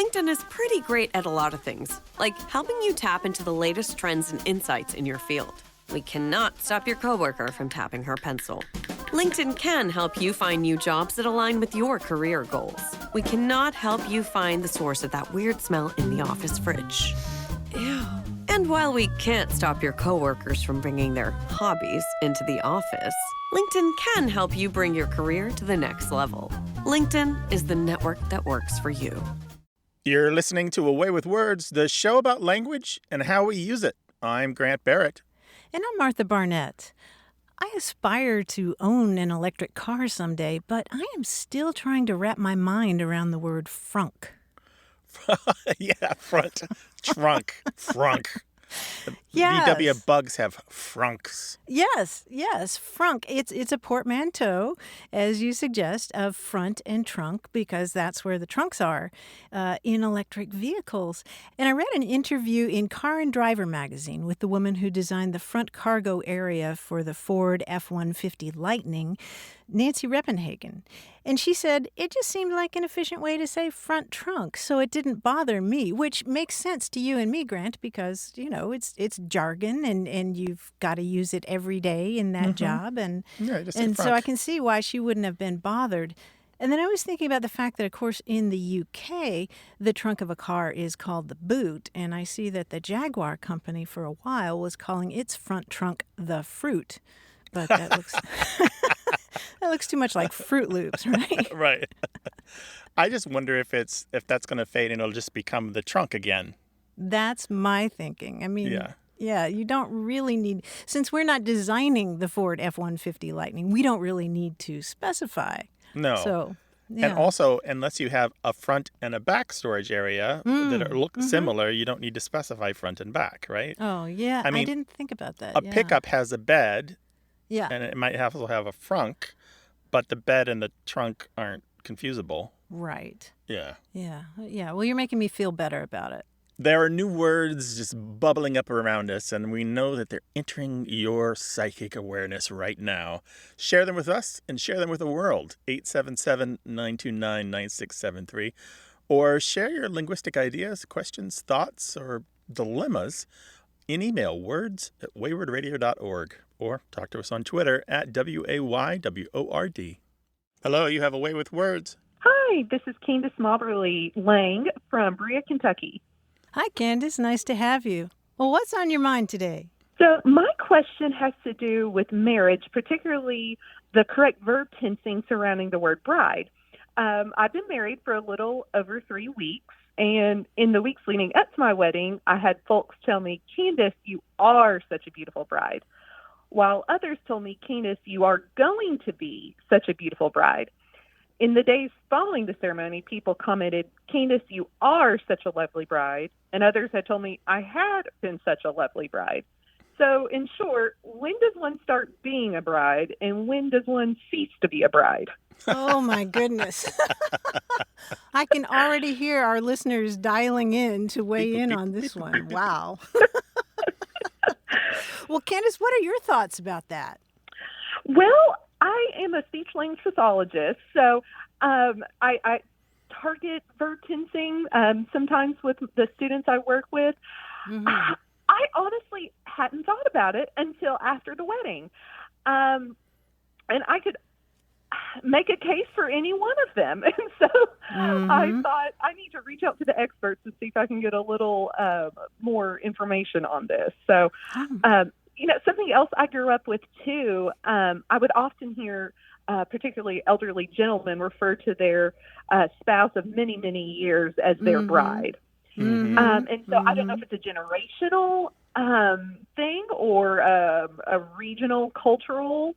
LinkedIn is pretty great at a lot of things, like helping you tap into the latest trends and insights in your field. We cannot stop your coworker from tapping her pencil. LinkedIn can help you find new jobs that align with your career goals. We cannot help you find the source of that weird smell in the office fridge. Ew. And while we can't stop your coworkers from bringing their hobbies into the office, LinkedIn can help you bring your career to the next level. LinkedIn is the network that works for you. You're listening to A Way with Words, the show about language and how we use it. I'm Grant Barrett. And I'm Martha Barnett. I aspire to own an electric car someday, but I am still trying to wrap my mind around the word frunk. Yeah, front, trunk, frunk. Yes. VW bugs have frunks. Yes, frunk. It's a portmanteau, as you suggest, of front and trunk, because that's where the trunks are in electric vehicles. And I read an interview in Car and Driver magazine with the woman who designed the front cargo area for the Ford F-150 Lightning, Nancy Reppenhagen. And she said it just seemed like an efficient way to say front trunk, so it didn't bother me, which makes sense to you and me, Grant, because, you know, it's jargon and you've got to use it every day in that job. And so I can see why she wouldn't have been bothered. And then I was thinking about the fact that, of course, in the UK, the trunk of a car is called the boot. And I see that the Jaguar company for a while was calling its front trunk the froot. But that looks that looks too much like Fruit Loops, right? Right. I just wonder if that's going to fade and it'll just become the trunk again. That's my thinking. I mean, yeah, you don't really need, since we're not designing the Ford F-150 Lightning, we don't really need to specify. No. So, yeah. And also, unless you have a front and a back storage area that look similar, you don't need to specify front and back, right? Oh, yeah. I mean, I didn't think about that. A pickup has a bed. Yeah. And it might also have a frunk, but the bed and the trunk aren't confusable. Right. Yeah. Yeah. Well, you're making me feel better about it. There are new words just bubbling up around us, and we know that they're entering your psychic awareness right now. Share them with us and share them with the world. 877-929-9673. Or share your linguistic ideas, questions, thoughts, or dilemmas in email, words@waywardradio.org. Or talk to us on Twitter at WAYWORD. Hello, you have A Way with Words. Hi, this is Candace Mauberly Lang from Brea, Kentucky. Hi, Candace. Nice to have you. Well, what's on your mind today? So my question has to do with marriage, particularly the correct verb tensing surrounding the word bride. I've been married for a little over 3 weeks, and in the weeks leading up to my wedding, I had folks tell me, Candace, you are such a beautiful bride. While others told me, Candace, you are going to be such a beautiful bride. In the days following the ceremony, people commented, Candace, you are such a lovely bride. And others had told me I had been such a lovely bride. So in short, when does one start being a bride and when does one cease to be a bride? Oh, my goodness. I can already hear our listeners dialing in to weigh in on this one. Wow. Well, Candace, what are your thoughts about that? Well, I am a speech-language pathologist, so I target verb tensing sometimes with the students I work with. Mm-hmm. I honestly hadn't thought about it until after the wedding. And I could make a case for any one of them. And so I thought I need to reach out to the experts and see if I can get a little more information on this. So, something else I grew up with too, I would often hear particularly elderly gentlemen refer to their spouse of many, many years as their bride. Mm-hmm. And so I don't know if it's a generational thing or a regional cultural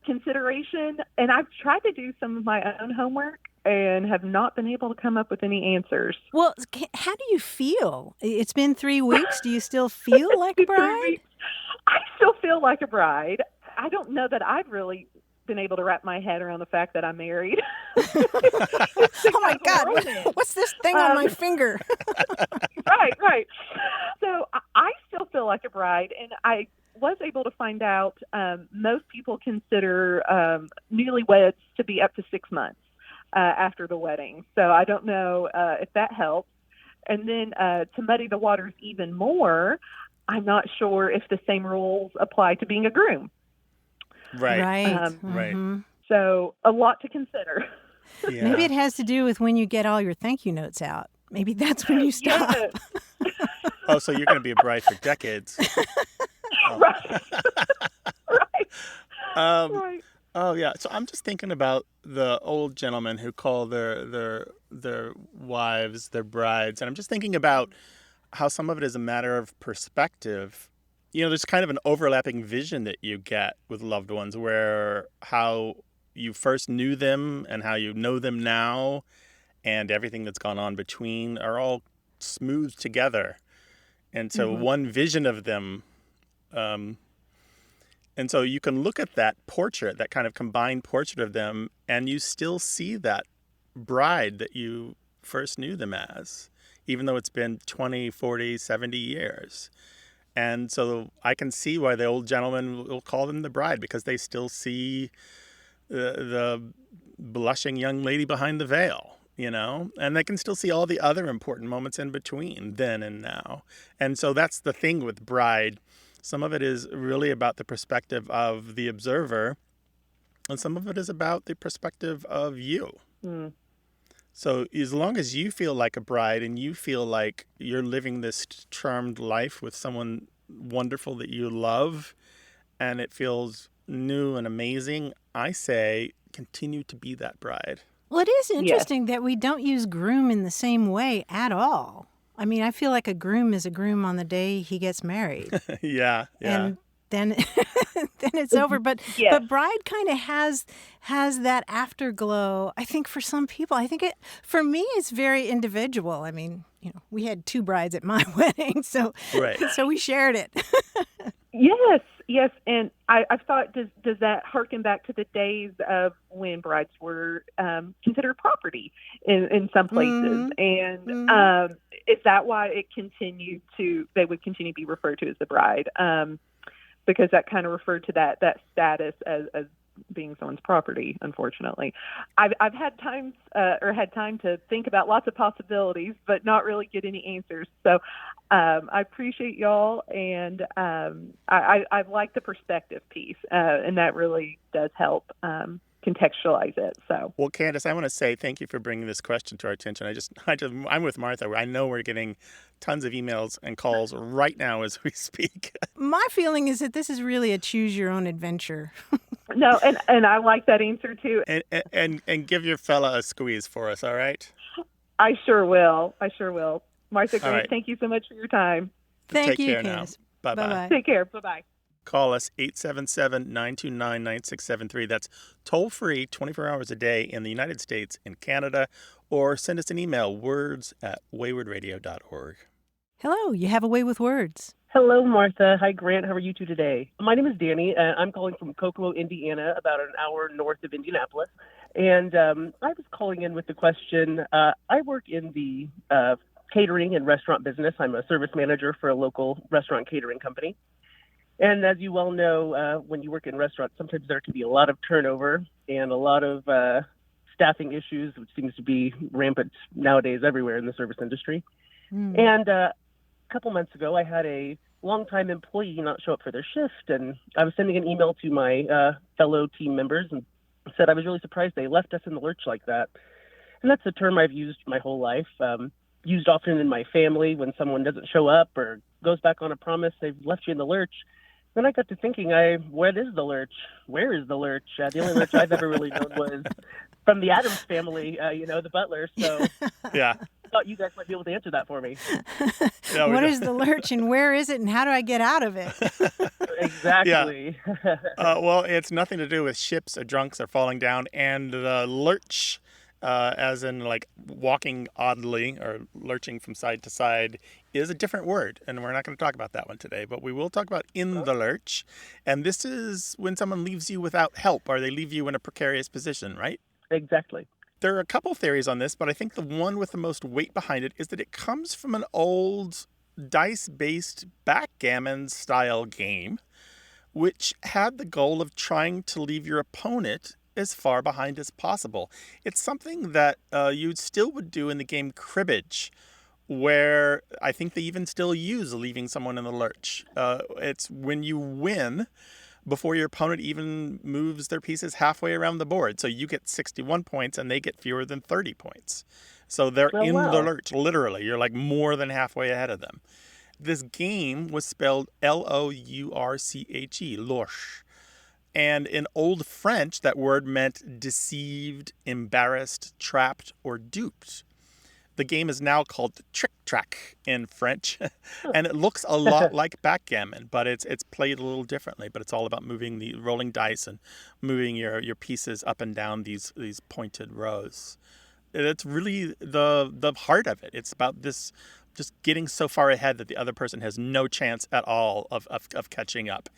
consideration. And I've tried to do some of my own homework and have not been able to come up with any answers. Well, how do you feel? It's been 3 weeks. Do you still feel like a bride? I still feel like a bride. I don't know that I've really been able to wrap my head around the fact that I'm married. Oh my God, what's this thing on my finger? Right. So I still feel like a bride, and I was able to find out most people consider newlyweds to be up to 6 months after the wedding. So I don't know if that helps. And then to muddy the waters even more, I'm not sure if the same rules apply to being a groom. Right. Right. Right. So a lot to consider. Yeah. Maybe it has to do with when you get all your thank you notes out. Maybe that's when you stop. Yes. Oh, so you're going to be a bride for decades. Oh. Right. Right. Right. Oh yeah. So I'm just thinking about the old gentlemen who call their wives their brides, and I'm just thinking about how some of it is a matter of perspective. There's kind of an overlapping vision that you get with loved ones, where how you first knew them and how you know them now, and everything that's gone on between are all smoothed together. And so one vision of them, and so you can look at that portrait, that kind of combined portrait of them, and you still see that bride that you first knew them as, even though it's been 20, 40, 70 years. And so I can see why the old gentleman will call them the bride, because they still see the blushing young lady behind the veil, and they can still see all the other important moments in between then and now. And so that's the thing with bride. Some of it is really about the perspective of the observer, and some of it is about the perspective of you. Mm. So as long as you feel like a bride and you feel like you're living this charmed life with someone wonderful that you love, and it feels new and amazing, I say continue to be that bride. Well, it is interesting that we don't use groom in the same way at all. I mean, I feel like a groom is a groom on the day he gets married. Yeah. And then then it's over. But bride kind of has that afterglow. I think for some people, for me, it's very individual. I mean, we had 2 brides at my wedding, so we shared it. Yes, and I've thought, does that harken back to the days of when brides were considered property in some places, and is that why they would continue to be referred to as the bride, because that kind of referred to that status as being someone's property. Unfortunately, I've had time to think about lots of possibilities, but not really get any answers. So I appreciate y'all, and I like the perspective piece, and that really does help contextualize it. So, well, Candace, I want to say thank you for bringing this question to our attention. I'm with Martha. I know we're getting tons of emails and calls right now as we speak. My feeling is that this is really a choose your own adventure. No, and I like that answer too. And give your fella a squeeze for us, all right? I sure will. Martha, great. Right. Thank you so much for your time. Thank you, Take care now. Candace. Bye-bye. Take care. Bye-bye. Call us 877-929-9673. That's toll-free 24 hours a day in the United States and Canada. Or send us an email, words@waywardradio.org. Hello, you have a way with words. Hello, Martha. Hi, Grant. How are you two today? My name is Danny. I'm calling from Kokomo, Indiana, about an hour north of Indianapolis. And I was calling in with the question. I work in the catering and restaurant business. I'm a service manager for a local restaurant catering company. And as you well know, when you work in restaurants, sometimes there can be a lot of turnover and a lot of staffing issues, which seems to be rampant nowadays everywhere in the service industry. And a couple months ago, I had a longtime employee not show up for their shift, and I was sending an email to my fellow team members and said I was really surprised they left us in the lurch like that. And that's a term I've used my whole life, used often in my family when someone doesn't show up or goes back on a promise, they've left you in the lurch. Then I got to thinking, what is the lurch? Where is the lurch? The only lurch I've ever really known was from the Addams family, the butler. So Yeah. I thought you guys might be able to answer that for me. What is the lurch and where is it and how do I get out of it? Exactly. Well, it's nothing to do with ships or drunks or falling down. And the lurch, as in like walking oddly or lurching from side to side, is a different word. And we're not going to talk about that one today, but we will talk about in the lurch. And this is when someone leaves you without help or they leave you in a precarious position, right? Exactly. There are a couple theories on this, but I think the one with the most weight behind it is that it comes from an old dice-based backgammon-style game, which had the goal of trying to leave your opponent as far behind as possible. It's something that you still would do in the game cribbage, where I think they even still use leaving someone in the lurch. It's when you win before your opponent even moves their pieces halfway around the board. So you get 61 points and they get fewer than 30 points. So they're in the lurch, literally. You're like more than halfway ahead of them. This game was spelled L-O-U-R-C-H-E, lurch. And in Old French, that word meant deceived, embarrassed, trapped, or duped. The game is now called trick-track in French, and it looks a lot like backgammon, but it's played a little differently. But it's all about rolling dice and moving your pieces up and down these pointed rows. It's really the heart of it. It's about this just getting so far ahead that the other person has no chance at all of catching up.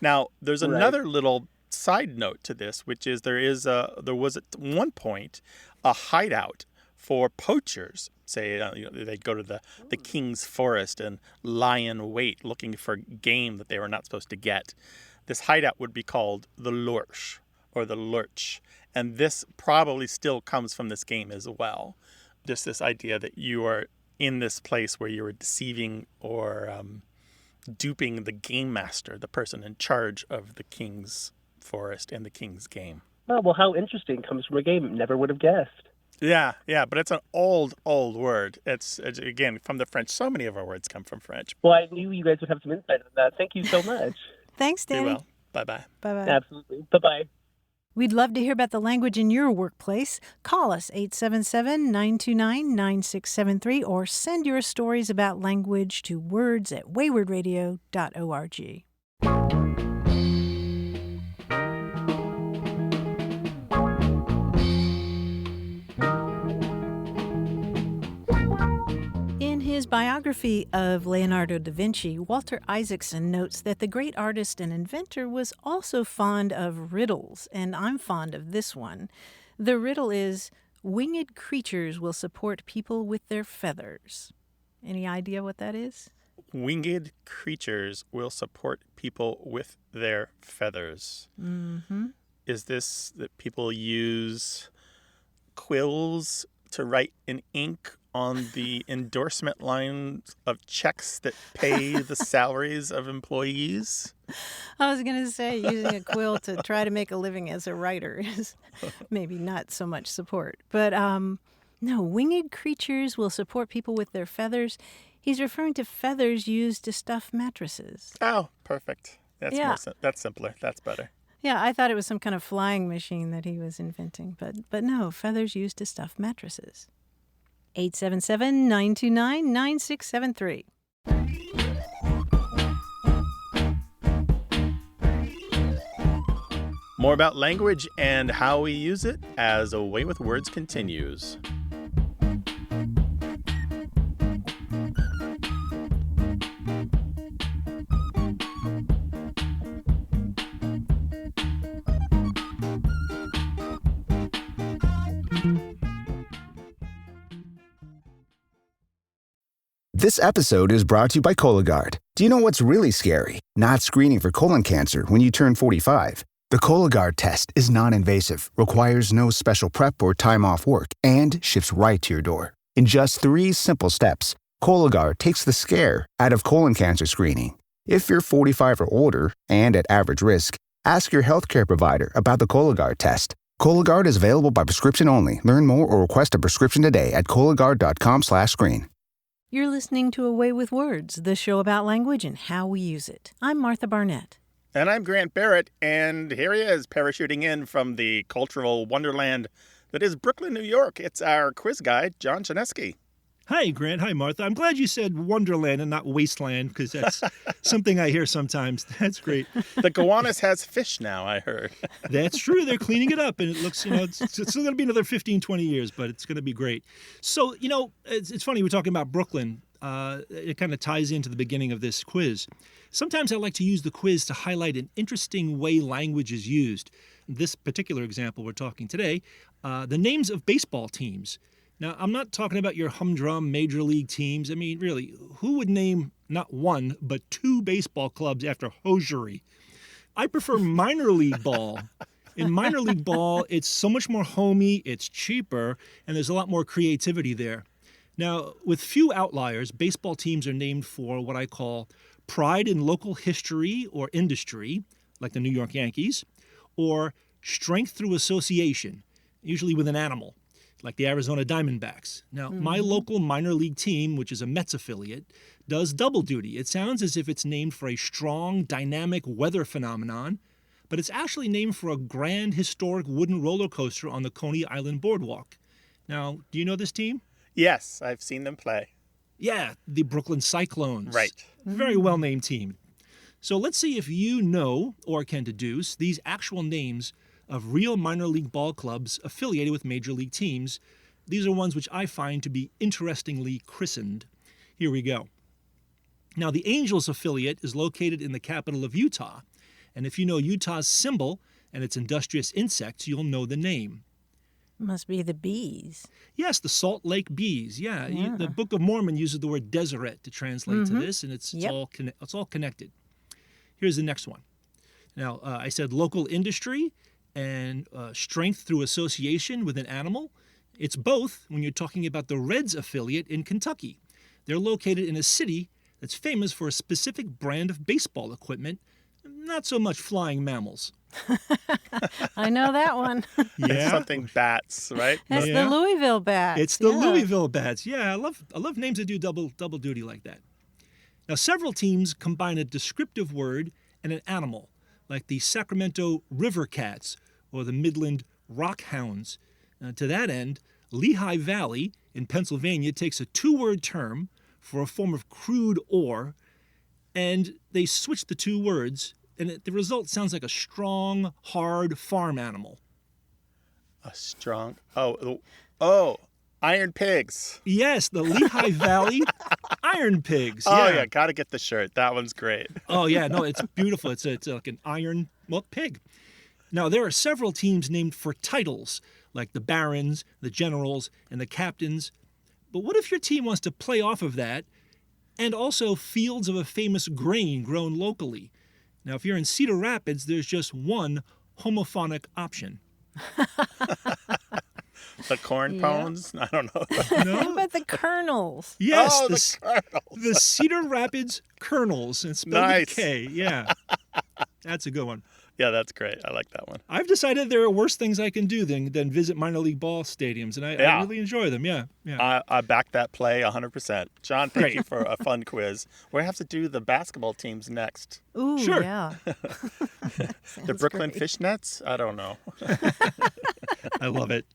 Now, there's another little side note to this, which is there was at one point a hideout for poachers. Say they'd go to the king's forest and lie in wait looking for game that they were not supposed to get. This hideout would be called the lurch or the lurch. And this probably still comes from this game as well. Just this idea that you are in this place where you are deceiving or duping the game master, the person in charge of the king's forest and the king's game. Oh, well, how interesting. Comes from a game. Never would have guessed. Yeah, but it's an old word. It's again, from the French. So many of our words come from French. Well, I knew you guys would have some insight into that. Thank you so much. Thanks, Danny. Be well. Bye-bye. Bye-bye. Absolutely. Bye-bye. We'd love to hear about the language in your workplace. Call us 877-929-9673 or send your stories about language to words@waywardradio.org. In his biography of Leonardo da Vinci, Walter Isaacson notes that the great artist and inventor was also fond of riddles, and I'm fond of this one. The riddle is, winged creatures will support people with their feathers. Any idea what that is? Winged creatures will support people with their feathers. Mm-hmm. Is this that people use quills to write in ink on the endorsement line of checks that pay the salaries of employees? I was going to say using a quill to try to make a living as a writer is maybe not so much support. But no, winged creatures will support people with their feathers. He's referring to feathers used to stuff mattresses. Oh, perfect. That's Yeah. that's simpler. That's better. Yeah, I thought it was some kind of flying machine that he was inventing, but no, feathers used to stuff mattresses. 877-929-9673. More about language and how we use it as A Way with Words continues. This episode is brought to you by Cologuard. Do you know what's really scary? Not screening for colon cancer when you turn 45. The Cologuard test is non-invasive, requires no special prep or time off work, and ships right to your door. In just 3 simple steps, Cologuard takes the scare out of colon cancer screening. If you're 45 or older and at average risk, ask your healthcare provider about the Cologuard test. Cologuard is available by prescription only. Learn more or request a prescription today at Cologuard.com/screen. You're listening to A Way with Words, the show about language and how we use it. I'm Martha Barnett. And I'm Grant Barrett, and here he is, parachuting in from the cultural wonderland that is Brooklyn, New York. It's our quiz guy, John Chaneski. Hi, Grant. Hi, Martha. I'm glad you said Wonderland and not Wasteland, because that's something I hear sometimes. That's great. The Gowanus has fish now, I heard. That's true. They're cleaning it up, and it looks, it's still going to be another 15, 20 years, but it's going to be great. So, it's funny, we're talking about Brooklyn. It kind of ties into the beginning of this quiz. Sometimes I like to use the quiz to highlight an interesting way language is used. This particular example we're talking today, the names of baseball teams. Now, I'm not talking about your humdrum major league teams. I mean, really, who would name not one, but 2 baseball clubs after hosiery? I prefer minor league ball. In minor league ball, it's so much more homey, it's cheaper, and there's a lot more creativity there. Now, with few outliers, baseball teams are named for what I call pride in local history or industry, like the New York Yankees, or strength through association, usually with an animal, like the Arizona Diamondbacks. Now, my local minor league team, which is a Mets affiliate, does double duty. It sounds as if it's named for a strong, dynamic weather phenomenon, but it's actually named for a grand, historic wooden roller coaster on the Coney Island Boardwalk. Now, do you know this team? Yes, I've seen them play. Yeah, the Brooklyn Cyclones. Right. Very well-named team. So let's see if you know or can deduce these actual names of real minor league ball clubs affiliated with major league teams. These are ones which I find to be interestingly christened. Here we go. Now, the Angels affiliate is located in the capital of Utah. And if you know Utah's symbol and its industrious insects, you'll know the name. Must be the bees. Yes, the Salt Lake Bees. Yeah, the Book of Mormon uses the word Deseret to translate to this, and it's all connected. Here's the next one. Now, I said local industry and strength through association with an animal. It's both when you're talking about the Reds affiliate in Kentucky. They're located in a city that's famous for a specific brand of baseball equipment, not so much flying mammals. I know that one. It's something bats, right? That's the Louisville Bats. It's the Louisville Bats. Yeah, I love names that do double duty like that. Now, several teams combine a descriptive word and an animal, like the Sacramento River Cats or the Midland Rock Hounds. To that end, Lehigh Valley in Pennsylvania takes a two-word term for a form of crude ore, and they switch the two words, and the result sounds like a strong, hard farm animal. A strong... Iron Pigs. Yes, the Lehigh Valley Iron Pigs. Oh, yeah, got to get the shirt. That one's great. Oh, yeah, no, it's beautiful. It's like an iron, pig. Now, there are several teams named for titles, like the Barons, the Generals, and the Captains. But what if your team wants to play off of that and also fields of a famous grain grown locally? Now, if you're in Cedar Rapids, there's just one homophonic option. The corn pones? I don't know. No? But the kernels. Yes, the kernels. The Cedar Rapids Kernels. It's spelled with K. Yeah. That's a good one. Yeah, that's great. I like that one. I've decided there are worse things I can do than visit minor league ball stadiums, and I really enjoy them. Yeah. I back that play 100%. John, thank you for a fun quiz. We have to do the basketball teams next. Ooh, sure. Yeah. The Brooklyn Fishnets? I don't know. I love it.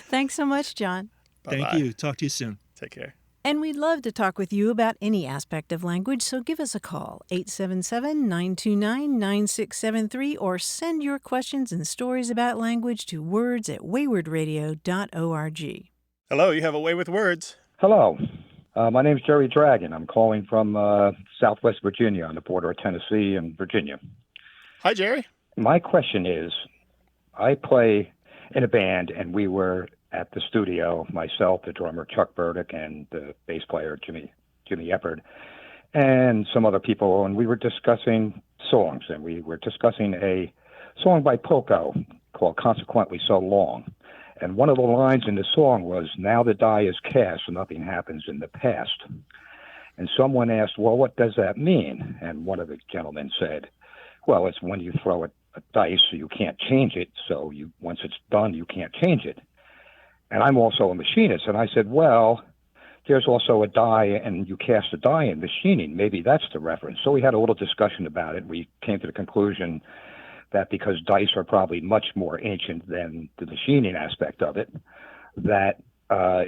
Thanks so much, John. Bye-bye. Thank you. Talk to you soon. Take care. And we'd love to talk with you about any aspect of language, so give us a call, 877-929-9673, or send your questions and stories about language to words@waywardradio.org. Hello, you have a way with words. Hello. My name's Jerry Dragon. I'm calling from Southwest Virginia on the border of Tennessee and Virginia. Hi, Jerry. My question is, I play in a band, and we were at the studio, myself, the drummer Chuck Burdick, and the bass player Jimmy Eppard, and some other people, and we were discussing songs, and we were discussing a song by Poco called Consequently So Long. And one of the lines in the song was, now the die is cast, so nothing happens in the past. And someone asked, well, what does that mean? And one of the gentlemen said, well, it's when you throw a dice, so you can't change it, so once it's done, you can't change it. And I'm also a machinist. And I said, well, there's also a die, and you cast a die in machining. Maybe that's the reference. So we had a little discussion about it. We came to the conclusion that because dice are probably much more ancient than the machining aspect of it, that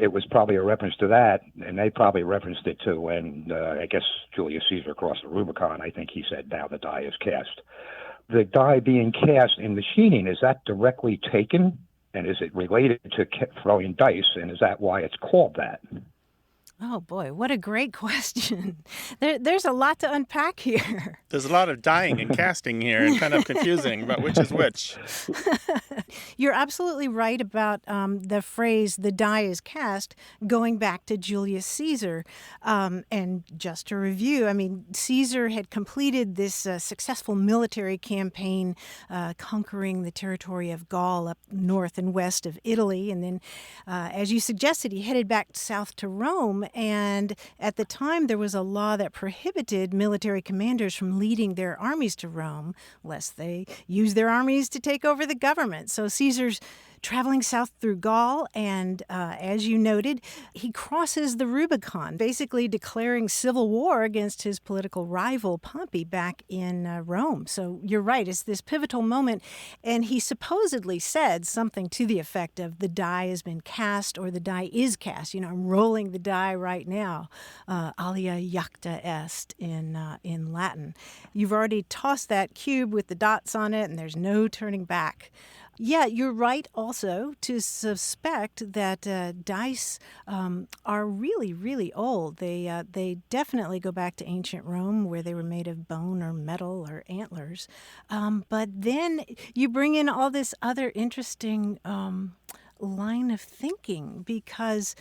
it was probably a reference to that, and they probably referenced it to when, I guess, Julius Caesar crossed the Rubicon. I think he said, now the die is cast. The die being cast in machining, is that directly taken? And is it related to throwing dice, and is that why it's called that? Oh, boy, what a great question. There's a lot to unpack here. There's a lot of dying and casting here and kind of confusing about which is which. You're absolutely right about the phrase, the die is cast, going back to Julius Caesar. And just to review, I mean, Caesar had completed this successful military campaign conquering the territory of Gaul up north and west of Italy. And then, as you suggested, he headed back south to Rome. And at the time, there was a law that prohibited military commanders from leading their armies to Rome, lest they use their armies to take over the government. So Caesar's traveling south through Gaul, and as you noted, he crosses the Rubicon, basically declaring civil war against his political rival Pompey back in Rome. So you're right, it's this pivotal moment, and he supposedly said something to the effect of the die has been cast or the die is cast. You know, I'm rolling the die right now. Alia jacta est in Latin. You've already tossed that cube with the dots on it, and there's no turning back. Yeah, you're right also to suspect that dice are really, really old. They definitely go back to ancient Rome where they were made of bone or metal or antlers. But then you bring in all this other interesting line of thinking because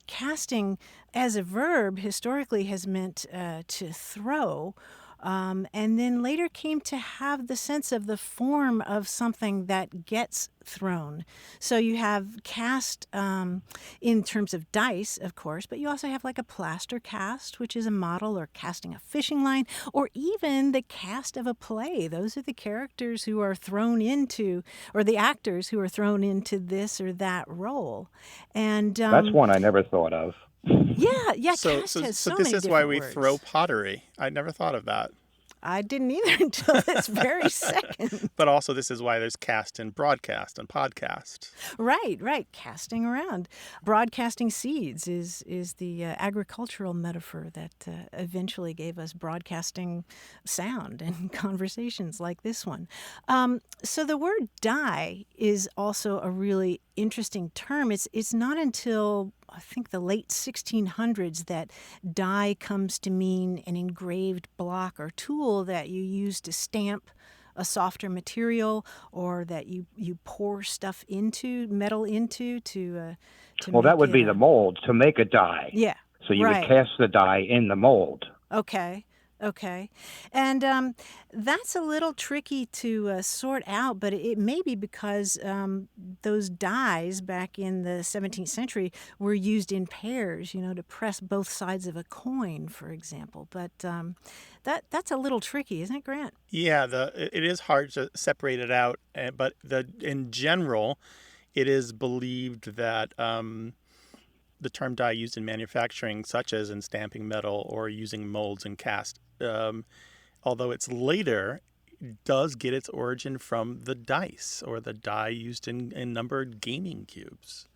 casting as a verb historically has meant to throw. And then later came to have the sense of the form of something that gets thrown. So you have cast in terms of dice, of course, but you also have like a plaster cast, which is a model, or casting a fishing line, or even the cast of a play. Those are the characters who are thrown into, or the actors who are thrown into this or that role. And that's one I never thought of. Yeah. So cast has so this many is why we different throw words. pottery. I never thought of that. I didn't either until this very second. But also this is why there's cast and broadcast and podcast. Right. Casting around. Broadcasting seeds is the agricultural metaphor that eventually gave us broadcasting sound and conversations like this one. So the word die is also a really interesting term. It's not until I think the late 1600s that die comes to mean an engraved block or tool that you use to stamp a softer material, or that you pour stuff into, metal into to well, that would be the mold to make a die. Yeah. So you would cast the die in the mold. Okay. And that's a little tricky to sort out, but it may be because those dies back in the 17th century were used in pairs, to press both sides of a coin, for example. But that's a little tricky, isn't it, Grant? Yeah, it is hard to separate it out, but in general, it is believed that the term die used in manufacturing, such as in stamping metal or using molds and cast, although it's later, does get its origin from the dice or the die used in numbered gaming cubes.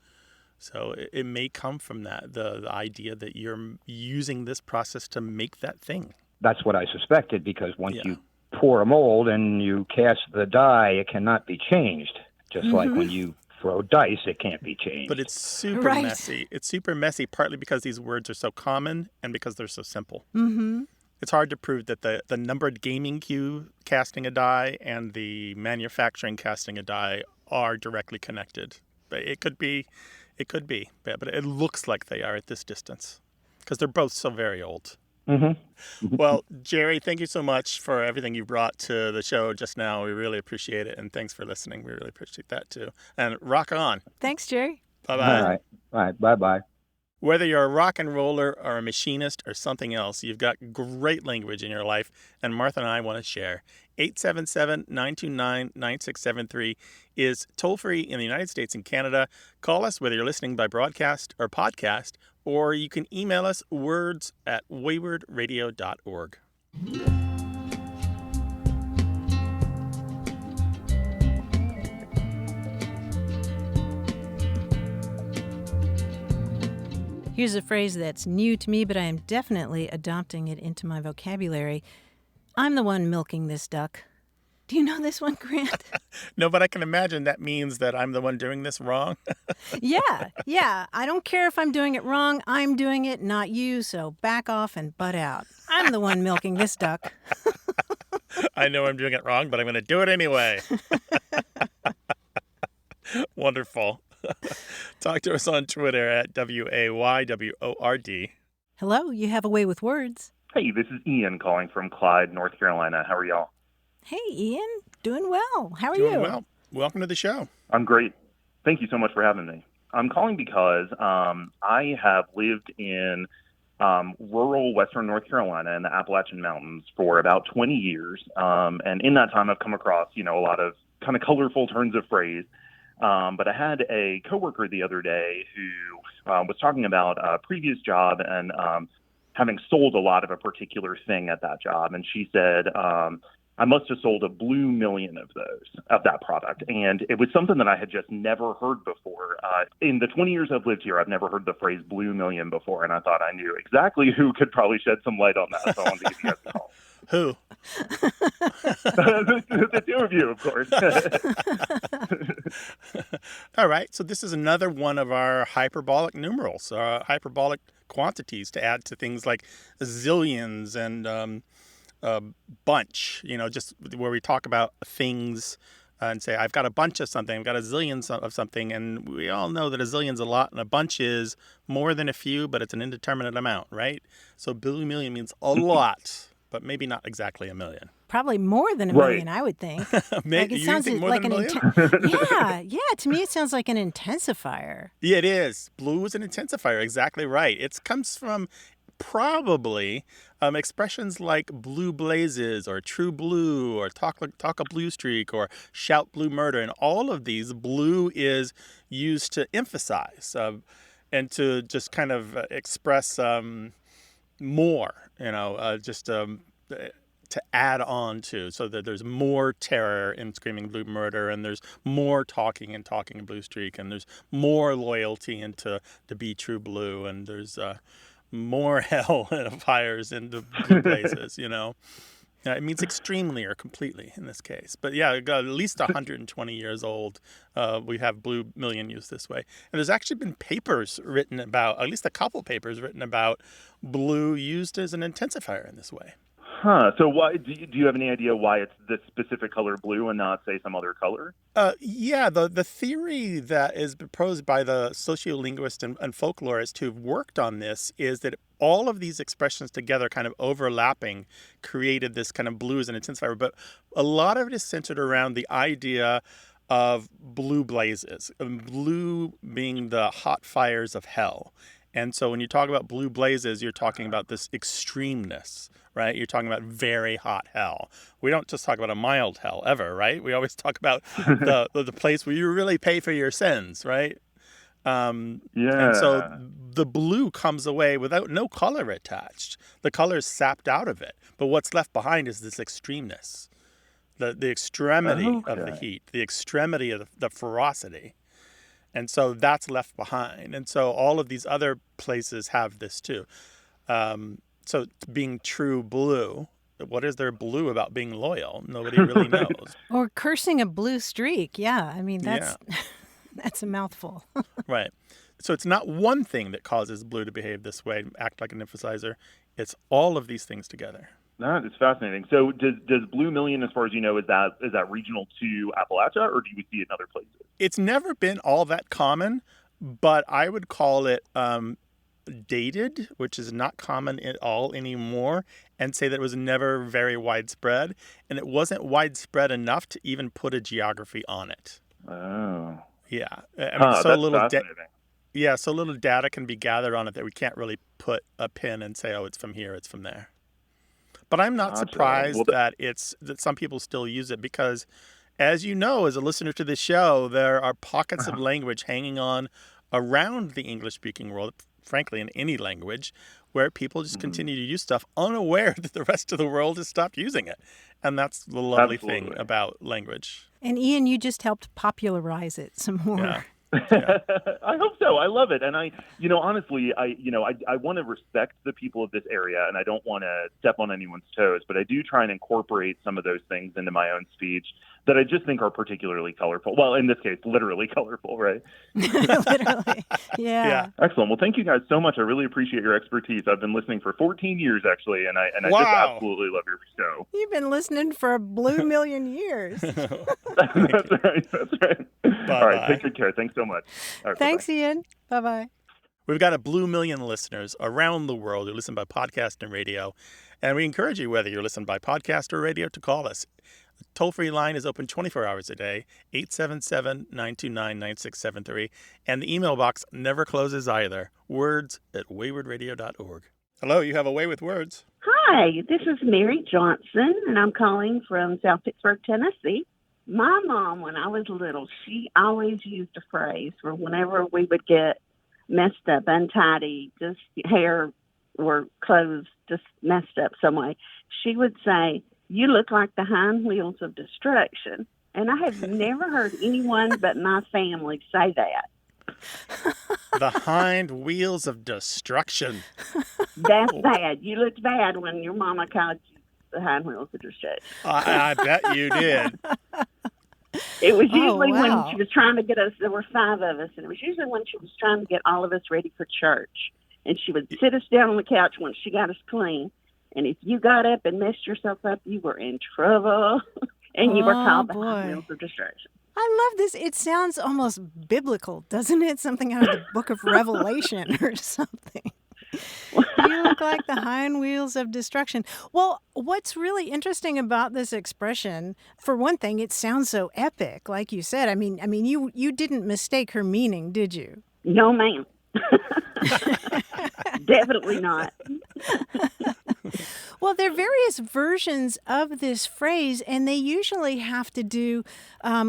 So it may come from that, the idea that you're using this process to make that thing. That's what I suspected, because once you pour a mold and you cast the die, it cannot be changed. Just like when you throw dice, it can't be changed. But it's super messy. It's super messy, partly because these words are so common and because they're so simple. Mm-hmm. It's hard to prove that the numbered gaming cube casting a die and the manufacturing casting a die are directly connected. But it could be, but it looks like they are at this distance because they're both so very old. Mm-hmm. Well, Jerry, thank you so much for everything you brought to the show just now. We really appreciate it. And thanks for listening. We really appreciate that, too. And rock on. Thanks, Jerry. Bye-bye. All right. Bye-bye. Whether you're a rock and roller or a machinist or something else, you've got great language in your life. And Martha and I want to share. 877-929-9673 is toll-free in the United States and Canada. Call us whether you're listening by broadcast or podcast, or you can email us words@waywardradio.org. Here's a phrase that's new to me, but I am definitely adopting it into my vocabulary. I'm the one milking this duck. Do you know this one, Grant? No, but I can imagine that means that I'm the one doing this wrong. Yeah. I don't care if I'm doing it wrong. I'm doing it, not you. So back off and butt out. I'm the one milking this duck. I know I'm doing it wrong, but I'm going to do it anyway. Wonderful. Talk to us on Twitter at WAYWORD. Hello, you have a way with words. Hey, this is Ian calling from Clyde, North Carolina. How are y'all? Hey, Ian. Doing well. How are Doing you? well. Welcome to the show. I'm great. Thank you so much for having me. I'm calling because I have lived in rural Western North Carolina in the Appalachian Mountains for about 20 years. And in that time, I've come across, a lot of kind of colorful turns of phrase. But I had a coworker the other day who was talking about a previous job and having sold a lot of a particular thing at that job. And she said, I must have sold a blue million of that product. And it was something that I had just never heard before. In the 20 years I've lived here, I've never heard the phrase blue million before. And I thought I knew exactly who could probably shed some light on that. So I wanted to give you guys a call. Who? The two of you, of course. All right. So this is another one of our hyperbolic numerals, hyperbolic quantities to add to things like zillions and bunch, just where we talk about things and say, I've got a bunch of something, I've got a zillion of something. And we all know that a zillion's a lot and a bunch is more than a few, but it's an indeterminate amount, right? So blue million means a lot, but maybe not exactly a million. Probably more than a million, I would think. Maybe, you think more than a million? Yeah. To me, it sounds like an intensifier. Yeah, it is. Blue is an intensifier. Exactly right. It comes from probably expressions like blue blazes or true blue or talk a blue streak or shout blue murder. And all of these, blue is used to emphasize and to just kind of express more, to add on to, so that there's more terror in screaming blue murder, and there's more talking in blue streak, and there's more loyalty into to be true blue, and there's more hell and fires in the blue blazes, It means extremely or completely in this case. But yeah, at least 120 years old, we have blue million used this way. And there's actually been papers written about, at least a couple papers written about blue used as an intensifier in this way. Huh. So why do you have any idea why it's this specific color blue and not, say, some other color? Yeah, the theory that is proposed by the sociolinguist and folklorist who've worked on this is that all of these expressions together kind of overlapping created this kind of blue as an intensifier. But a lot of it is centered around the idea of blue blazes, blue being the hot fires of hell. And so when you talk about blue blazes, you're talking about this extremeness, right? You're talking about very hot hell. We don't just talk about a mild hell ever, right? We always talk about the place where you really pay for your sins, right? And so the blue comes away without no color attached. The color is sapped out of it. But what's left behind is this extremeness, the extremity of the heat, the extremity of the ferocity. And so that's left behind. And so all of these other places have this too. So being true blue, what is there blue about being loyal? Nobody really knows. Or cursing a blue streak. Yeah, I mean, that's a mouthful. Right. So it's not one thing that causes blue to behave this way, act like an emphasizer. It's all of these things together. That is fascinating. So does blue million, as far as you know, is that regional to Appalachia, or do you see it in other places? It's never been all that common, but I would call it dated, which is not common at all anymore, and say that it was never very widespread, and it wasn't widespread enough to even put a geography on it. Oh. Yeah. I mean, so little so little data can be gathered on it that we can't really put a pin and say, oh, it's from here, it's from there. But I'm not surprised that some people still use it because, as you know, as a listener to this show, there are pockets of language hanging on around the English-speaking world, frankly, in any language, where people just continue to use stuff unaware that the rest of the world has stopped using it. And that's the lovely thing about language. And Ian, you just helped popularize it some more. Yeah. Yeah. I hope so. I love it. And honestly, I want to respect the people of this area, and I don't want to step on anyone's toes, but I do try and incorporate some of those things into my own speech that I just think are particularly colorful. Well, in this case, literally colorful, right? Literally. Yeah. Excellent. Well, thank you guys so much. I really appreciate your expertise. I've been listening for 14 years, actually, and I just absolutely love your show. You've been listening for a blue million years. That's right. Bye-bye. All right. Take good care. Thanks so much. All right, Thanks, bye-bye. Ian. Bye-bye. We've got a blue million listeners around the world who listen by podcast and radio. And we encourage you, whether you're listening by podcast or radio, to call us. The toll-free line is open 24 hours a day, 877-929-9673. And the email box never closes either, words@waywardradio.org. Hello, you have a way with words. Hi, this is Mary Johnson, and I'm calling from South Pittsburgh, Tennessee. My mom, when I was little, she always used a phrase for whenever we would get messed up, untidy, just hair or clothes just messed up some way. She would say, "You look like the hind wheels of destruction." And I have never heard anyone but my family say that. The hind wheels of destruction. That's bad. You looked bad when your mama called you the hind wheels of destruction. I bet you did. It was usually wow. when she was trying to get us, there were 5 of us, and it was usually when she was trying to get all of us ready for church. And she would sit us down on the couch once she got us clean. And if you got up and messed yourself up, you were in trouble. And you were called the hind wheels of destruction. I love this. It sounds almost biblical, doesn't it? Something out of the book of Revelation or something. You look like the hind wheels of destruction. Well, what's really interesting about this expression, for one thing, it sounds so epic, like you said. I mean, you didn't mistake her meaning, did you? No, ma'am. Definitely not. Well, there are various versions of this phrase, and they usually have to do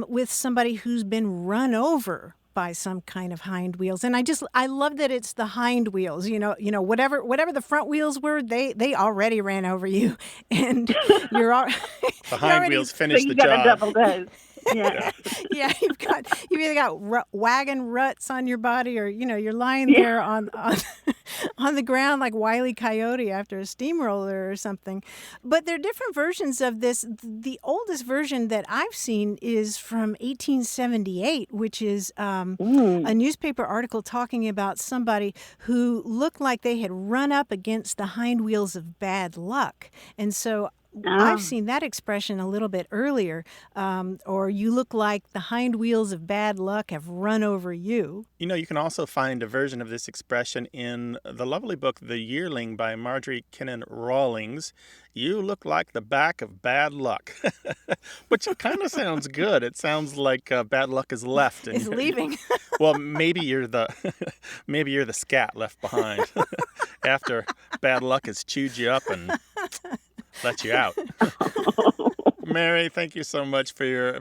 with somebody who's been run over by some kind of hind wheels. And I love that it's the hind wheels. You know, whatever the front wheels were, they already ran over you, and you're all The hind wheels finished so the you got job. a double dose. Yeah. Yeah, you've either got wagon ruts on your body, or you're lying there on the ground like Wile E. Coyote after a steamroller or something. But there are different versions of this. The oldest version that I've seen is from 1878, which is a newspaper article talking about somebody who looked like they had run up against the hind wheels of bad luck, and so. I've seen that expression a little bit earlier, or you look like the hind wheels of bad luck have run over you. You can also find a version of this expression in the lovely book, The Yearling by Marjorie Kinnan Rawlings. You look like the back of bad luck, which kind of sounds good. It sounds like bad luck is left. Is leaving. Well, maybe you're the scat left behind after bad luck has chewed you up and let you out. Mary, thank you so much for your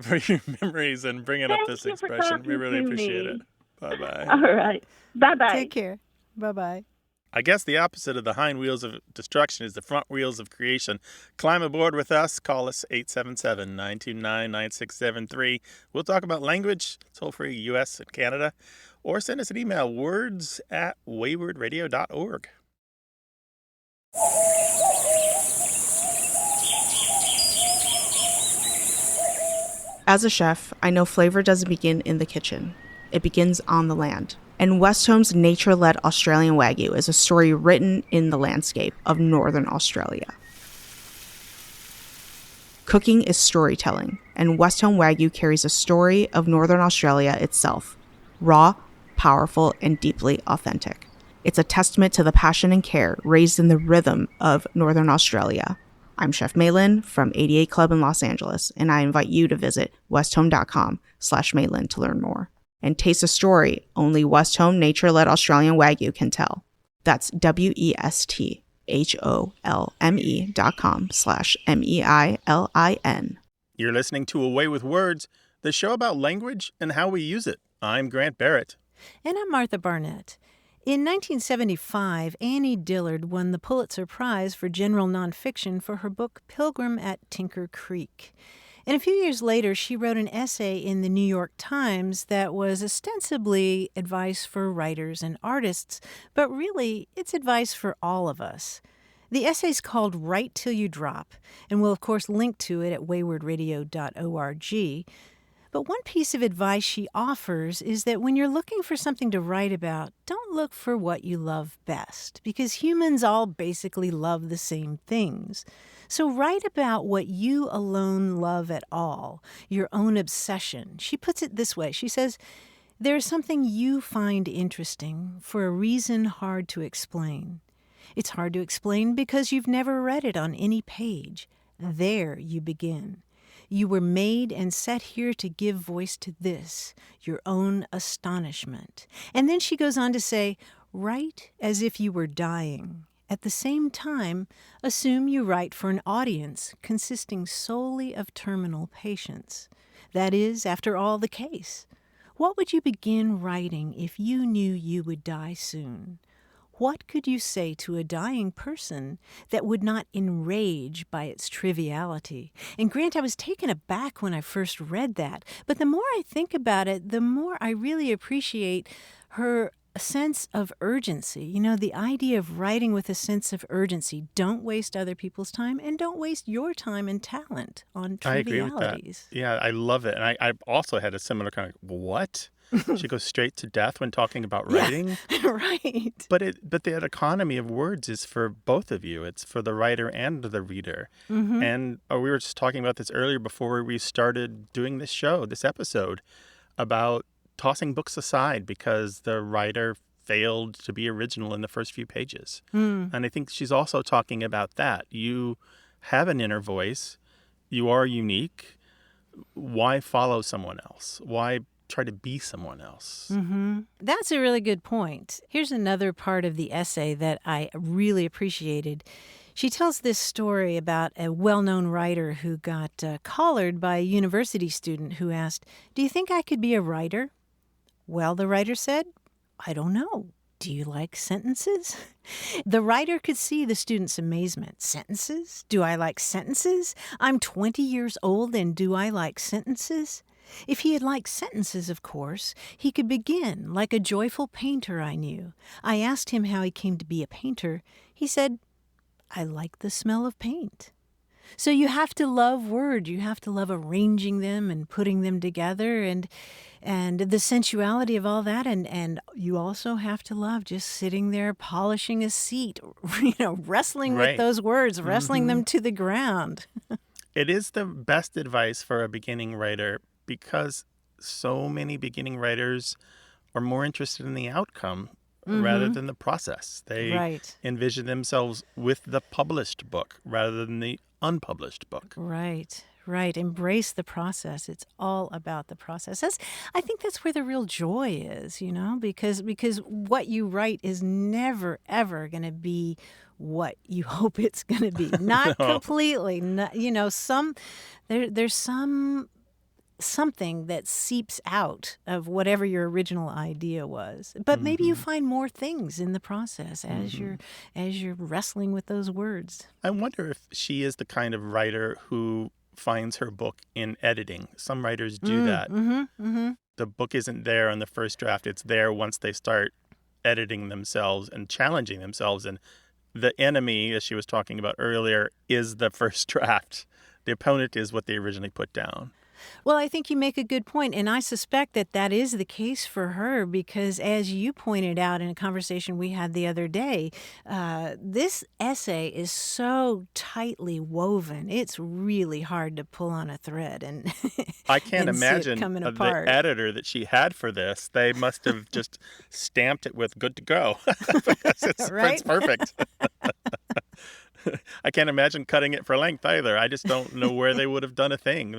memories and bringing up this expression. We really appreciate it. Bye-bye. All right. Bye-bye. Take care. Bye-bye. I guess the opposite of the hind wheels of destruction is the front wheels of creation. Climb aboard with us. Call us 877-929-9673. We'll talk about language, toll-free U.S. and Canada, or send us an email, words@waywardradio.org. As a chef, I know flavor doesn't begin in the kitchen. It begins on the land. And Westhome's nature-led Australian Wagyu is a story written in the landscape of Northern Australia. Cooking is storytelling, and Westhome Wagyu carries a story of Northern Australia itself. Raw, powerful, and deeply authentic. It's a testament to the passion and care raised in the rhythm of Northern Australia. I'm Chef Maylin from 88 Club in Los Angeles, and I invite you to visit westhome.com/Maylin to learn more. And taste a story only Westhome nature-led Australian Wagyu can tell. That's westhome.com/MEILIN. You're listening to Away with Words, the show about language and how we use it. I'm Grant Barrett. And I'm Martha Barnett. In 1975, Annie Dillard won the Pulitzer Prize for General Nonfiction for her book Pilgrim at Tinker Creek. And a few years later, she wrote an essay in the New York Times that was ostensibly advice for writers and artists, but really it's advice for all of us. The essay's called Write Till You Drop, and we'll of course link to it at waywardradio.org. But one piece of advice she offers is that when you're looking for something to write about, don't look for what you love best, because humans all basically love the same things. So write about what you alone love at all, your own obsession. She puts it this way. She says, "There's something you find interesting for a reason hard to explain. It's hard to explain because you've never read it on any page. There you begin. You were made and set here to give voice to this, your own astonishment." And then she goes on to say, "Write as if you were dying. At the same time, assume you write for an audience consisting solely of terminal patients. That is, after all, the case. What would you begin writing if you knew you would die soon? What could you say to a dying person that would not enrage by its triviality?" And Grant, I was taken aback when I first read that. But the more I think about it, the more I really appreciate her sense of urgency. You know, the idea of writing with a sense of urgency. Don't waste other people's time and don't waste your time and talent on trivialities. I agree with that. Yeah, I love it. And I also had a similar kind of, what? She goes straight to death when talking about writing. Yeah, right. But the economy of words is for both of you. It's for the writer and the reader. Mm-hmm. And we were just talking about this earlier before we started doing this show, this episode, about tossing books aside because the writer failed to be original in the first few pages. And I think she's also talking about that. You have an inner voice. You are unique. Why follow someone else? Why try to be someone else? Mm-hmm. That's a really good point. Here's another part of the essay that I really appreciated. She tells this story about a well-known writer who got collared by a university student who asked, "Do you think I could be a writer?" "Well," the writer said, "I don't know. Do you like sentences?" The writer could see the student's amazement. "Sentences? Do I like sentences? I'm 20 years old and do I like sentences?" If he had liked sentences, of course, he could begin like a joyful painter I knew. I asked him how he came to be a painter. He said, "I like the smell of paint." So you have to love words. You have to love arranging them and putting them together and the sensuality of all that. And you also have to love just sitting there polishing a seat, wrestling with those words, wrestling them to the ground. It is the best advice for a beginning writer because so many beginning writers are more interested in the outcome rather than the process. They envision themselves with the published book rather than the unpublished book. Right. Embrace the process. It's all about the process. I think that's where the real joy is, because what you write is never, ever going to be what you hope it's going to be. Not completely. There's something that seeps out of whatever your original idea was. But maybe you find more things in the process as you're wrestling with those words. I wonder if she is the kind of writer who finds her book in editing. Some writers do that. The book isn't there on the first draft. It's there once they start editing themselves and challenging themselves. And the enemy, as she was talking about earlier, is the first draft. The opponent is what they originally put down. Well, I think you make a good point, and I suspect that is the case for her because, as you pointed out in a conversation we had the other day, this essay is so tightly woven. It's really hard to pull on a thread and I can't and imagine see it coming the apart. editor that she had for this. They must have just stamped it with "good to go" because it's perfect. I can't imagine cutting it for length either. I just don't know where they would have done a thing.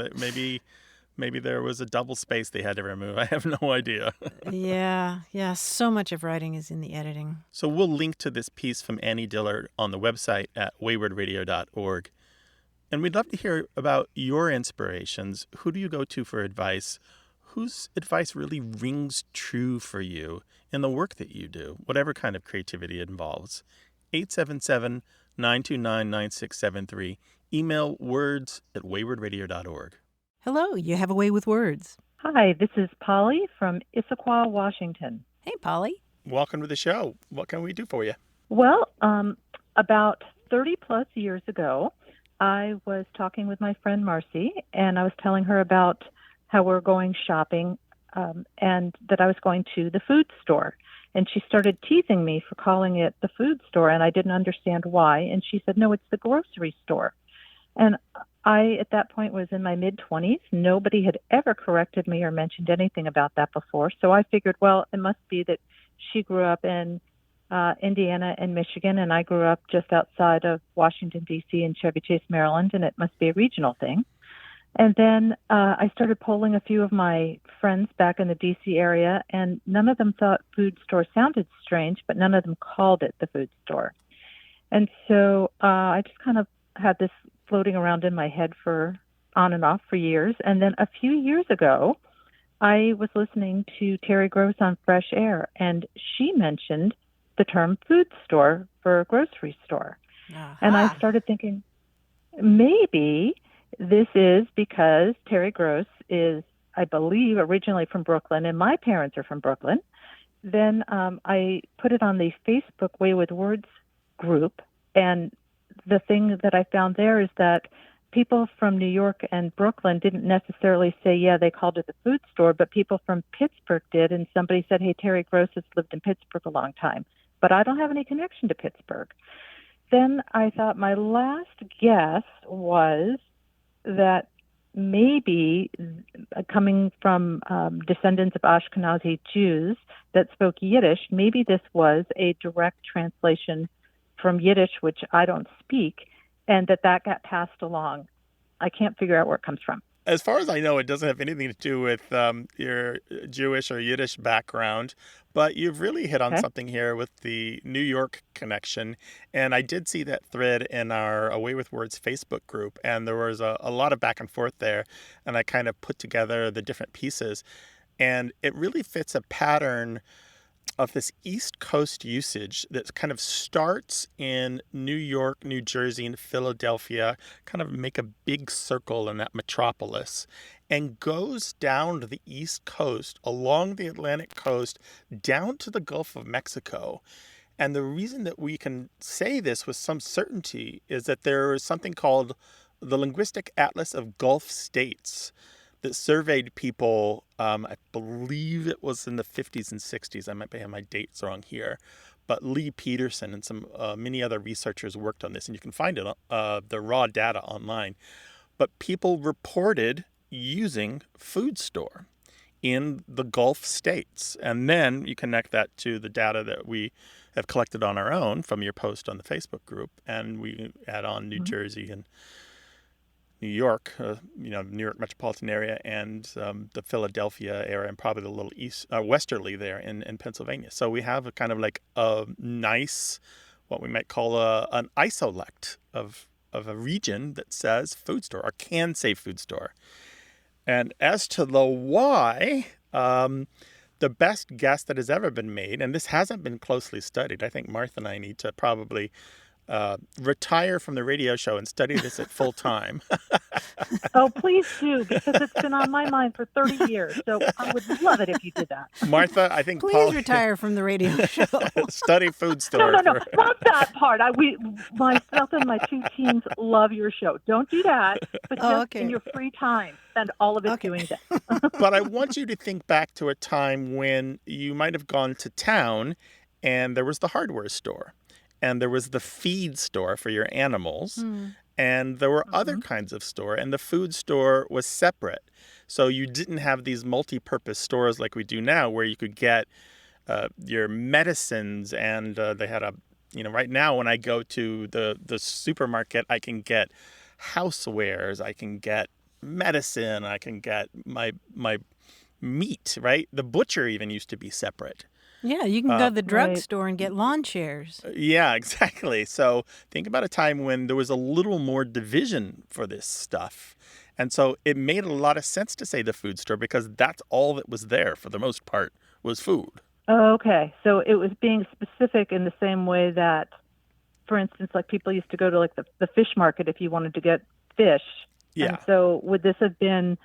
Maybe there was a double space they had to remove. I have no idea. Yeah. So much of writing is in the editing. So we'll link to this piece from Annie Dillard on the website at waywardradio.org. And we'd love to hear about your inspirations. Who do you go to for advice? Whose advice really rings true for you in the work that you do, whatever kind of creativity it involves? 877-929-9673. Email words@waywardradio.org. Hello, you have a way with words. Hi, this is Polly from Issaquah, Washington. Hey, Polly. Welcome to the show. What can we do for you? Well, about 30 plus years ago, I was talking with my friend Marcy, and I was telling her about how we're going shopping and that I was going to the food store. And she started teasing me for calling it the food store, and I didn't understand why. And she said, no, it's the grocery store. And I, at that point, was in my mid-20s. Nobody had ever corrected me or mentioned anything about that before. So I figured, well, it must be that she grew up in Indiana and Michigan, and I grew up just outside of Washington, D.C. in Chevy Chase, Maryland, and it must be a regional thing. And then I started polling a few of my friends back in the D.C. area, and none of them thought food store sounded strange, but none of them called it the food store. And so I just kind of had this floating around in my head for on and off for years. And then a few years ago, I was listening to Terry Gross on Fresh Air, and she mentioned the term food store for a grocery store. Uh-huh. And I started thinking, maybe this is because Terry Gross is, I believe, originally from Brooklyn, and my parents are from Brooklyn. Then I put it on the Facebook Way with Words group, and the thing that I found there is that people from New York and Brooklyn didn't necessarily say, yeah, they called it the food store, but people from Pittsburgh did, and somebody said, hey, Terry Gross has lived in Pittsburgh a long time, but I don't have any connection to Pittsburgh. Then I thought my last guess was that maybe coming from descendants of Ashkenazi Jews that spoke Yiddish, maybe this was a direct translation from Yiddish, which I don't speak, and that got passed along. I can't figure out where it comes from. As far as I know, it doesn't have anything to do with your Jewish or Yiddish background, but you've really hit on something here with the New York connection. And I did see that thread in our Away with Words Facebook group, and there was a lot of back and forth there, and I kind of put together the different pieces. And it really fits a pattern of this East Coast usage that kind of starts in New York, New Jersey, and Philadelphia, kind of make a big circle in that metropolis, and goes down to the East Coast, along the Atlantic coast, down to the Gulf of Mexico. And the reason that we can say this with some certainty is that there is something called the Linguistic Atlas of Gulf States that surveyed people, I believe it was in the 50s and 60s. I might have my dates wrong here. But Lee Peterson and some many other researchers worked on this, and you can find it, the raw data online. But people reported using food store in the Gulf states. And then you connect that to the data that we have collected on our own from your post on the Facebook group, and we add on New Jersey and New York, New York metropolitan area, and the Philadelphia area, and probably the little westerly there in Pennsylvania. So we have a kind of like a nice, what we might call an isolect of a region that says food store or can say food store. And as to the why, the best guess that has ever been made, and this hasn't been closely studied, I think Martha and I need to probably retire from the radio show and study this at full time. Oh, please do, because it's been on my mind for 30 years. So I would love it if you did that. Martha, I think please retire from the radio show. Study food store. No. Love that part. Myself and my two teens love your show. Don't do that. But just in your free time, spend all of it doing that. But I want you to think back to a time when you might have gone to town and there was the hardware store. And there was the feed store for your animals, and there were other kinds of store, and the food store was separate. So you didn't have these multi-purpose stores like we do now, where you could get your medicines, and they had right now when I go to the supermarket, I can get housewares, I can get medicine, I can get my meat, right? The butcher even used to be separate. Yeah, you can go to the drugstore and get lawn chairs. Yeah, exactly. So think about a time when there was a little more division for this stuff. And so it made a lot of sense to say the food store because that's all that was there for the most part was food. Oh, okay. So it was being specific in the same way that, for instance, like people used to go to like the fish market if you wanted to get fish. Yeah. And so would this have been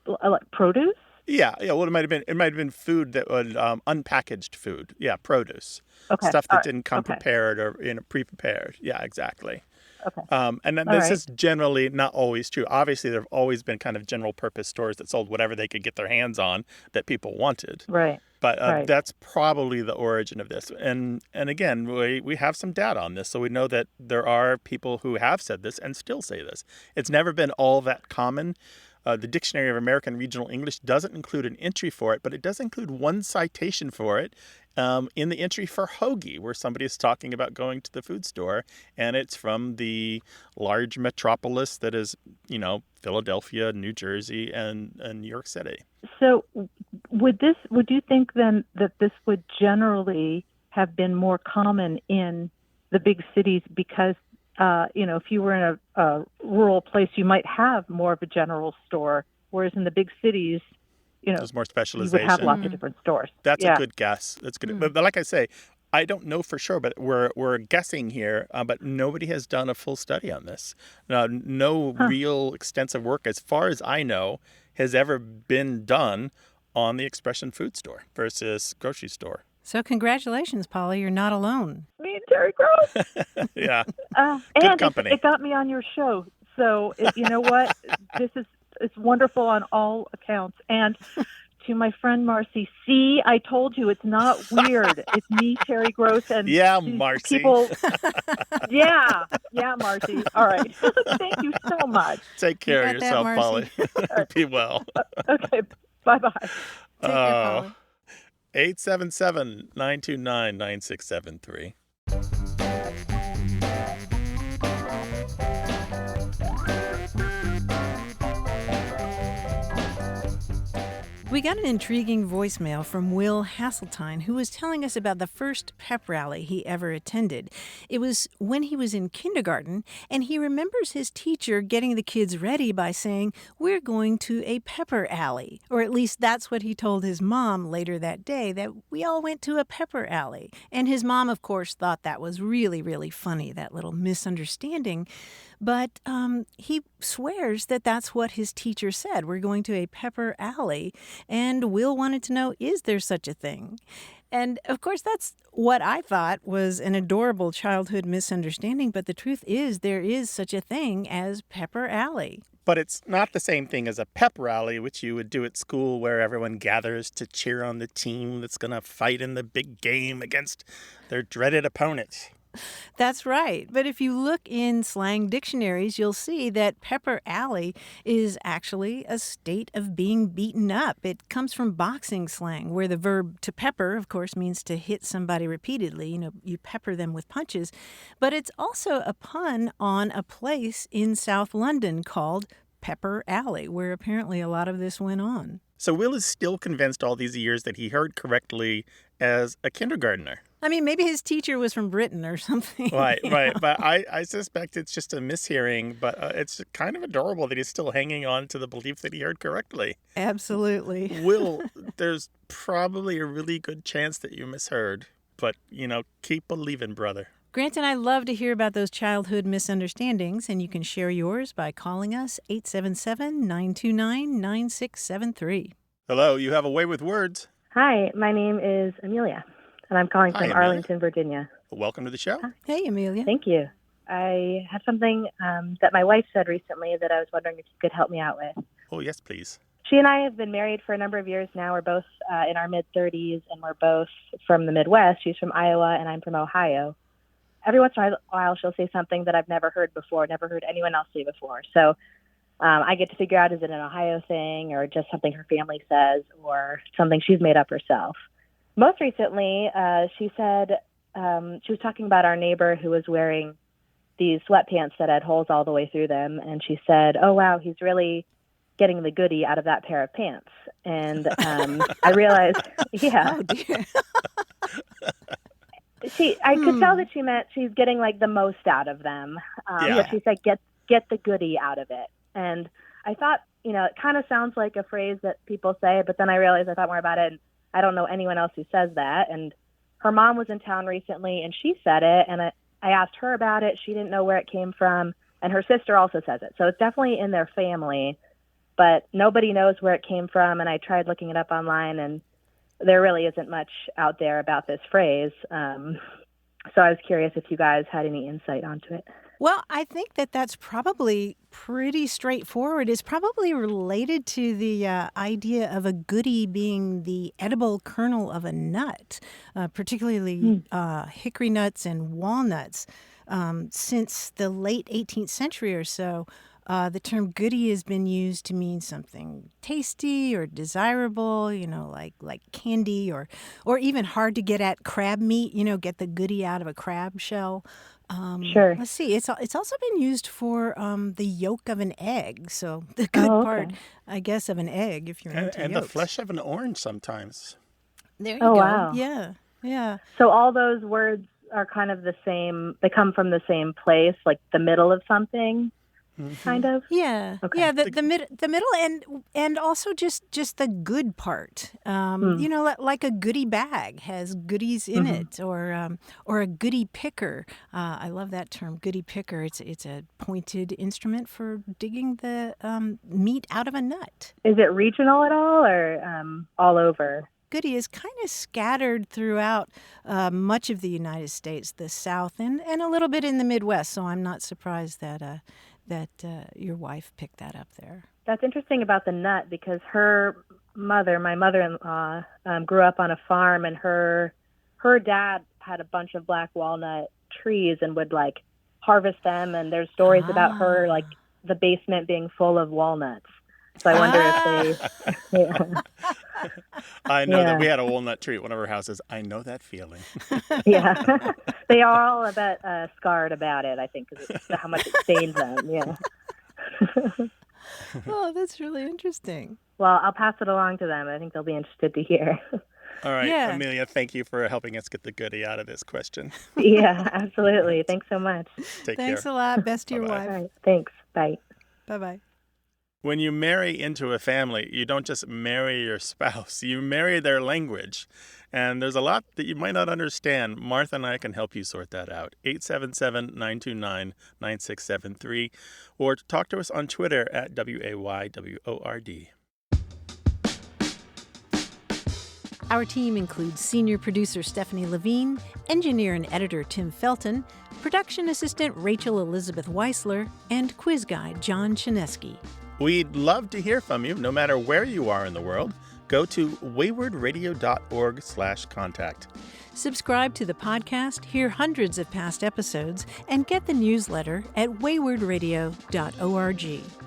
like produce? Yeah. Well, it might have been food that was unpackaged food. Yeah, produce. Okay. Stuff All that right. didn't come Okay. prepared or pre-prepared. Yeah, exactly. Okay. And then All this right. is generally not always true. Obviously, there have always been kind of general purpose stores that sold whatever they could get their hands on that people wanted. Right. But Right. that's probably the origin of this. And again, we have some data on this, so we know that there are people who have said this and still say this. It's never been all that common. The Dictionary of American Regional English doesn't include an entry for it, but it does include one citation for it in the entry for hoagie, where somebody is talking about going to the food store, and it's from the large metropolis that is, Philadelphia, New Jersey, and New York City. So would you think then that this would generally have been more common in the big cities because, if you were in a rural place, you might have more of a general store, whereas in the big cities, there's more specialization. You would have lots of different stores. That's a good guess. That's good. But like I say, I don't know for sure, but we're guessing here. But nobody has done a full study on this. No real extensive work, as far as I know, has ever been done on the expression food store versus grocery store. So congratulations, Polly. You're not alone. Me and Terry Gross. Yeah. Good and company. It got me on your show. So you know what? It's wonderful on all accounts. And to my friend Marcy, see, I told you it's not weird. It's me, Terry Gross, and Marcy. People. Yeah, Marcy. All right. Thank you so much. Take care of yourself, Polly. Be well. Okay. Bye-bye. Take care, Polly. 877-929-9673. We got an intriguing voicemail from Will Hasseltine, who was telling us about the first pep rally he ever attended. It was when he was in kindergarten, and he remembers his teacher getting the kids ready by saying, "We're going to a pepper alley." Or at least that's what he told his mom later that day, that we all went to a pepper alley. And his mom, of course, thought that was really, really funny, that little misunderstanding. But he swears that that's what his teacher said. We're going to a pepper alley. And Will wanted to know, is there such a thing? And, of course, that's what I thought was an adorable childhood misunderstanding. But the truth is there is such a thing as pepper alley. But it's not the same thing as a pep rally, which you would do at school where everyone gathers to cheer on the team that's going to fight in the big game against their dreaded opponent. That's right. But if you look in slang dictionaries, you'll see that pepper alley is actually a state of being beaten up. It comes from boxing slang, where the verb to pepper, of course, means to hit somebody repeatedly. You pepper them with punches. But it's also a pun on a place in South London called Pepper Alley, where apparently a lot of this went on. So Will is still convinced all these years that he heard correctly as a kindergartner. I mean, maybe his teacher was from Britain or something. Right. But I suspect it's just a mishearing, but it's kind of adorable that he's still hanging on to the belief that he heard correctly. Absolutely. Will, there's probably a really good chance that you misheard, but, keep believing, brother. Grant and I love to hear about those childhood misunderstandings, and you can share yours by calling us 877-929-9673. Hello, you have a way with words. Hi, my name is Amelia, and I'm calling from Arlington, Virginia. Welcome to the show. Hey, Amelia. Thank you. I have something that my wife said recently that I was wondering if you could help me out with. Oh, yes, please. She and I have been married for a number of years now. We're both in our mid-30s, and we're both from the Midwest. She's from Iowa, and I'm from Ohio. Every once in a while, she'll say something that I've never heard before, never heard anyone else say before. So I get to figure out, is it an Ohio thing or just something her family says or something she's made up herself? Most recently, she said she was talking about our neighbor who was wearing these sweatpants that had holes all the way through them. And she said, "Oh, wow, he's really getting the goody out of that pair of pants." And I realized, yeah. Oh, dear. I could tell that she meant she's getting like the most out of them. But she said, get the goody out of it. And I thought, it kind of sounds like a phrase that people say, but then I realized I thought more about it, and I don't know anyone else who says that. And her mom was in town recently, and she said it, and I asked her about it. She didn't know where it came from, and her sister also says it. So it's definitely in their family. but nobody knows where it came from. And I tried looking it up online, and there really isn't much out there about this phrase. So I was curious if you guys had any insight onto it. Well, I think that's probably pretty straightforward. It's probably related to the idea of a goody being the edible kernel of a nut, particularly hickory nuts and walnuts. Since the late 18th century or so, the term goody has been used to mean something tasty or desirable, like candy or even hard to get at crab meat, get the goody out of a crab shell. Sure. Let's see. It's also been used for the yolk of an egg. So the good part, I guess, of an egg, if you're into and yolks. the flesh of an orange sometimes. There you go. Wow. Yeah. So all those words are kind of the same. They come from the same place, like the middle of something. Kind of. Yeah. Okay. Yeah. The middle and also just the good part. Like a goodie bag has goodies in it, or a goodie picker. I love that term, goodie picker. It's a pointed instrument for digging the meat out of a nut. Is it regional at all, or all over? Goody is kind of scattered throughout much of the United States, the South, and a little bit in the Midwest. So I'm not surprised that your wife picked that up there. That's interesting about the nut, because her mother, my mother-in-law, grew up on a farm, and her dad had a bunch of black walnut trees and would harvest them. And there's stories about her, the basement being full of walnuts. So I wonder if they... Yeah. I know that we had a walnut tree at one of our houses. I know that feeling. Yeah. They are all a bit scarred about it, I think, because how much it stains them. Yeah. Oh, that's really interesting. Well, I'll pass it along to them. I think they'll be interested to hear. All right, Yeah. Amelia, thank you for helping us get the goody out of this question. Yeah, absolutely. Thanks so much. Take Thanks care. a lot. Best to your Bye-bye. wife. All right. Thanks. Bye. Bye-bye. When you marry into a family, you don't just marry your spouse, you marry their language. And there's a lot that you might not understand. Martha and I can help you sort that out. 877-929-9673, or talk to us on Twitter at WAYWORD. Our team includes senior producer Stephanie Levine, engineer and editor Tim Felton, production assistant Rachel Elizabeth Weisler, and quiz guide John Chinesky. We'd love to hear from you, no matter where you are in the world. Go to waywardradio.org/contact. Subscribe to the podcast, hear hundreds of past episodes, and get the newsletter at waywardradio.org.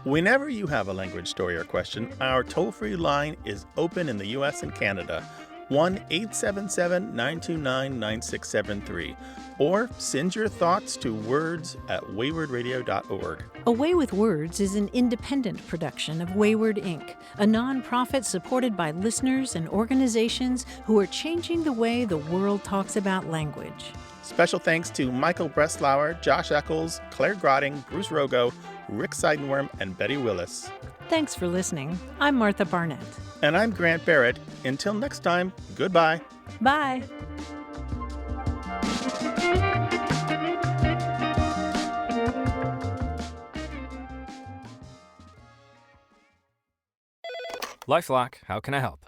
Whenever you have a language story or question, our toll-free line is open in the U.S. and Canada, 1-877-929-9673, or send your thoughts to words@waywardradio.org. A Way with Words is an independent production of Wayward Inc., a nonprofit supported by listeners and organizations who are changing the way the world talks about language. Special thanks to Michael Breslauer, Josh Eccles, Claire Grotting, Bruce Rogo, Rick Seidenworm, and Betty Willis. Thanks for listening. I'm Martha Barnett. And I'm Grant Barrett. Until next time, goodbye. Bye. LifeLock, how can I help?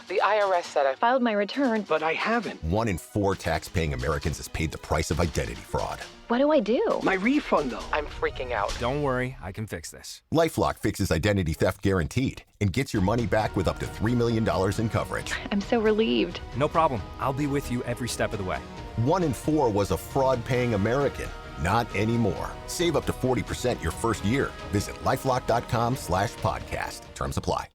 The IRS said I filed my return, but I haven't. 1 in 4 tax-paying Americans has paid the price of identity fraud. What do I do? My refund, though. I'm freaking out. Don't worry, I can fix this. LifeLock fixes identity theft guaranteed and gets your money back with up to $3 million in coverage. I'm so relieved. No problem. I'll be with you every step of the way. 1 in 4 was a fraud-paying American. Not anymore. Save up to 40% your first year. Visit LifeLock.com/podcast. Terms apply.